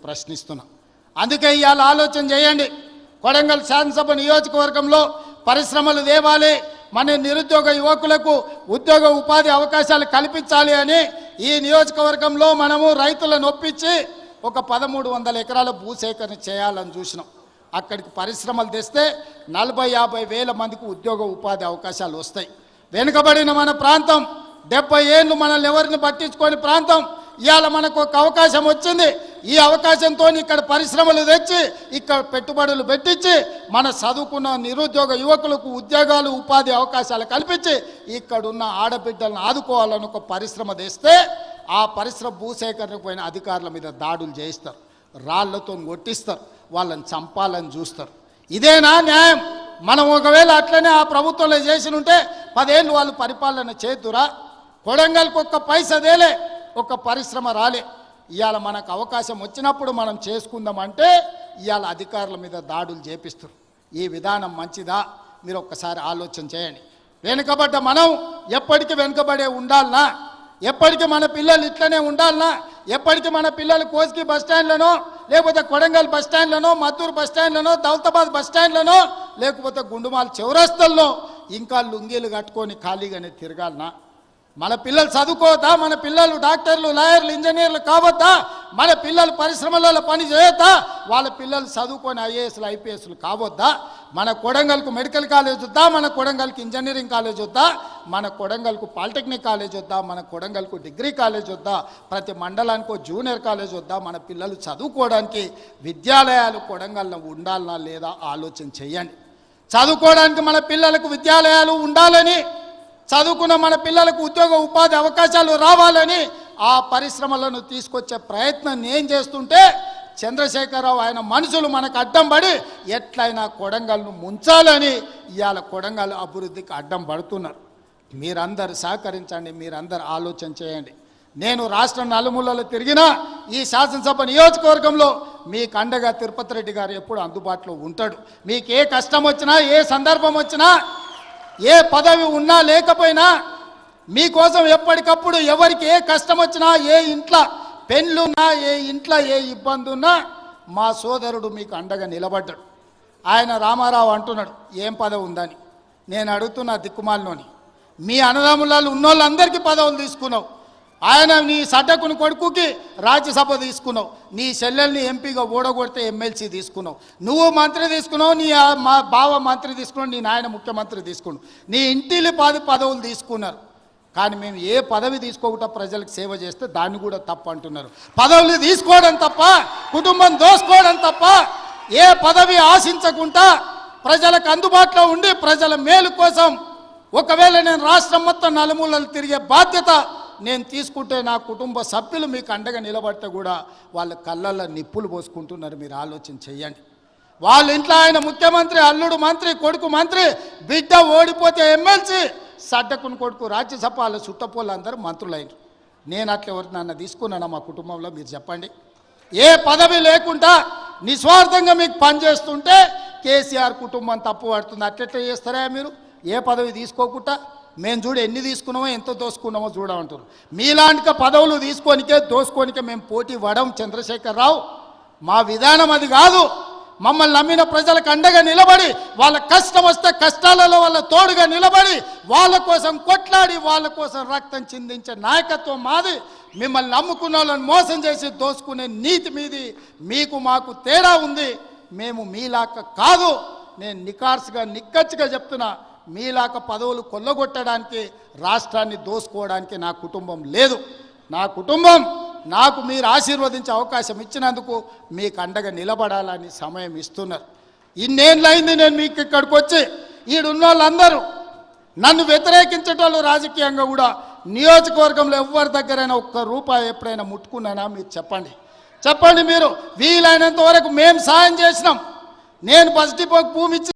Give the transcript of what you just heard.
ప్రశ్నిస్తున్నా. అందుకే ఇవాళ ఆలోచన చేయండి. కొడంగల్ శాసనసభ నియోజకవర్గంలో పరిశ్రమలు తేవాలి, మన నిరుద్యోగ యువకులకు ఉద్యోగ ఉపాధి అవకాశాలు కల్పించాలి అని ఈ నియోజకవర్గంలో మనము రైతులను ఒప్పించి ఒక 1300 ఎకరాల భూసేకరణ చేయాలని చూసినాం. అక్కడికి పరిశ్రమలు తెస్తే 40-50 వేల మందికి ఉద్యోగ ఉపాధి అవకాశాలు వస్తాయి. వెనుకబడిన మన ప్రాంతం 70 ఏళ్ళు మనల్ని ఎవరిని పట్టించుకొని ప్రాంతం ఇవాళ మనకు ఒక అవకాశం వచ్చింది. ఈ అవకాశంతో ఇక్కడ పరిశ్రమలు తెచ్చి ఇక్కడ పెట్టుబడులు పెట్టించి మన చదువుకున్న నిరుద్యోగ యువకులకు ఉద్యోగాలు ఉపాధి అవకాశాలు కల్పించి ఇక్కడున్న ఆడబిడ్డలను ఆదుకోవాలని ఒక పరిశ్రమ తెస్తే ఆ పరిశ్రమ భూసేకరణకు పోయిన అధికారుల మీద దాడులు చేయిస్తారు, రాళ్లతో కొట్టిస్తారు, వాళ్ళని చంపాలని చూస్తారు. ఇదేనా న్యాయం? మనం ఒకవేళ అట్లనే ఆ ప్రభుత్వంలో చేసి ఉంటే 10 ఏళ్ళు వాళ్ళు పరిపాలన చేతురా? కొడంగల్కి ఒక్క పైసా దేలే, ఒక పరిశ్రమ రాలే. ఇవాళ మనకు అవకాశం వచ్చినప్పుడు మనం చేసుకుందామంటే ఇవాళ అధికారుల మీద దాడులు చేపిస్తారు. ఈ విధానం మంచిదా? మీరు ఒక్కసారి ఆలోచన చేయండి. వెనుకబడ్డ మనం ఎప్పటికీ వెనుకబడే ఉండాలనా? ఎప్పటికీ మన పిల్లలు ఇట్లనే ఉండాలనా? ఎప్పటికీ మన పిల్లలు కోస్కి బస్టాండ్లనో లేకపోతే కొడంగల్ బస్టాండ్లనో మద్దూరు బస్టాండ్లనో దౌలతాబాద్ బస్టాండ్లనో లేకపోతే గుండుమాల్ చౌరస్తల్లో ఇంకా లుంగీలు కట్టుకొని ఖాళీగానే తిరగాలనా? మన పిల్లలు చదువుకోవద్దా? మన పిల్లలు డాక్టర్లు, లాయర్లు, ఇంజనీర్లు కావద్దా? మన పిల్లలు పరిశ్రమలలో పని చేయొద్దా? వాళ్ళ పిల్లలు చదువుకొని ఐఏఎస్లు, ఐపీఎస్లు కావద్దా? మన కొడంగల్కు మెడికల్ కాలేజ్ వద్దా? మన కొడంగల్కి ఇంజనీరింగ్ కాలేజ్ వద్దా? మన కొడంగల్కు పాలిటెక్నిక్ కాలేజ్ వద్దా? మన కొడంగల్కు డిగ్రీ కాలేజ్ వద్దా? ప్రతి మండలానికి జూనియర్ కాలేజ్ వద్దా? మన పిల్లలు చదువుకోవడానికి విద్యాలయాలు కొడంగల్లో ఉండాలనా లేదా ఆలోచన చేయండి. చదువుకోవడానికి మన పిల్లలకు విద్యాలయాలు ఉండాలని, చదువుకున్న మన పిల్లలకు ఉద్యోగ ఉపాధి అవకాశాలు రావాలని ఆ పరిశ్రమలను తీసుకొచ్చే ప్రయత్నం నేను చేస్తుంటే చంద్రశేఖరరావు ఆయన మనుషులు మనకు అడ్డం పడి ఎట్లయినా కొడంగల్ను ముంచాలని ఇవాళ కొడంగల్ అభివృద్ధికి అడ్డం పడుతున్నారు. మీరందరూ సహకరించండి, మీరందరూ ఆలోచన చేయండి. నేను రాష్ట్రం నలుమూలలో తిరిగినా ఈ శాసనసభ నియోజకవర్గంలో మీకు అండగా తిరుపతి రెడ్డి గారు ఎప్పుడు అందుబాటులో ఉంటాడు. మీకు ఏ కష్టం వచ్చినా, ఏ సందర్భం వచ్చినా, ఏ పదవి ఉన్నా లేకపోయినా మీకోసం ఎప్పటికప్పుడు ఎవరికి ఏ కష్టం వచ్చినా, ఏ ఇంట్లో పెళ్ళున్నా, ఏ ఇంట్లో ఏ ఇబ్బంది ఉన్నా మా సోదరుడు మీకు అండగా నిలబడ్డాడు. ఆయన రామారావు అంటున్నాడు ఏం పదవి ఉందని. నేను అడుగుతున్నా దిక్కుమాలినోని, మీ అన్నదమ్ములలో ఉన్నోళ్ళందరికీ పదవులు తీసుకున్నావు. ఆయన నీ సడ్డకుని కొడుకుకి రాజ్యసభ తీసుకున్నావు, నీ చెల్లెల్ని ఎంపీగా ఓడగొడితే ఎమ్మెల్సీ తీసుకున్నావు, నువ్వు మంత్రి తీసుకున్నావు, నీ మా బావ మంత్రి తీసుకున్నావు, నీ నాయన ముఖ్యమంత్రి తీసుకున్నావు, నీ ఇంటిని పదవులు తీసుకున్నారు. కానీ మేము ఏ పదవి తీసుకోకుండా ప్రజలకు సేవ చేస్తే దాన్ని కూడా తప్పు అంటున్నారు. పదవులు తీసుకోవడం తప్ప, కుటుంబం దోసుకోవడం తప్ప, ఏ పదవి ఆశించకుండా ప్రజలకు అందుబాటులో ఉండి ప్రజల మేలు కోసం ఒకవేళ నేను రాష్ట్రం మొత్తం నలుమూలలు తిరిగే బాధ్యత నేను తీసుకుంటే నా కుటుంబ సభ్యులు మీకు అండగా నిలబడితే కూడా వాళ్ళ కళ్ళల్లో నిప్పులు పోసుకుంటున్నారు. మీరు ఆలోచన చెయ్యండి. వాళ్ళ ఇంట్లో ఆయన ముఖ్యమంత్రి, అల్లుడు మంత్రి, కొడుకు మంత్రి, బిడ్డ ఓడిపోతే ఎమ్మెల్సీ, సడ్డకుని కొడుకు రాజ్యసభ, వాళ్ళ చుట్టపోళ్ళు అందరూ మంత్రులైనరు. నేను అట్లా ఎవరు నన్ను తీసుకున్నాను మా కుటుంబంలో? మీరు చెప్పండి. ఏ పదవి లేకుండా నిస్వార్థంగా మీకు పనిచేస్తుంటే కేసీఆర్ కుటుంబం తప్పు పడుతుంది. అట్లెట్లా చేస్తారా మీరు? ఏ పదవి తీసుకోకుండా మేము చూడు ఎన్ని తీసుకున్నామో ఎంత దోసుకున్నామో చూడమంటారు. మీలాంటి పదవులు తీసుకోనికే దోసుకోనికే మేము పోటీ పడం చంద్రశేఖరరావు. మా విధానం అది కాదు. మమ్మల్ని నమ్మిన ప్రజలకు అండగా నిలబడి, వాళ్ళ కష్టం వస్తే కష్టాలలో వాళ్ళ తోడుగా నిలబడి, వాళ్ళ కోసం కొట్లాడి, వాళ్ళ కోసం రక్తం చిందించే నాయకత్వం మాది. మిమ్మల్ని నమ్ముకున్న వాళ్ళని మోసం చేసి దోసుకునే నీతి మీది. మీకు మాకు తేడా ఉంది. మేము మీలాక కాదు. నేను నికార్సుగా నిక్కచ్చిగా చెప్తున్నా, మీలాక పదవులు కొల్లగొట్టడానికి, రాష్ట్రాన్ని దోసుకోవడానికి నా కుటుంబం లేదు. నా కుటుంబం నాకు మీరు ఆశీర్వదించే అవకాశం ఇచ్చినందుకు మీకు అండగా నిలబడాలని సమయం ఇస్తున్నారు. ఇన్నేళ్ళైంది నేను మీకు ఇక్కడికి వచ్చి. ఈడున్న వాళ్ళందరూ నన్ను వ్యతిరేకించేటోళ్ళు రాజకీయంగా కూడా నియోజకవర్గంలో ఎవరి దగ్గరైనా ఒక్క రూపాయి ఎప్పుడైనా ముట్టుకున్నానా? మీరు చెప్పండి. చెప్పండి. మీరు వీలైనంత వరకు మేము సాయం చేసినాం. నేను బస్ డిపోకి భూమి ఇచ్చి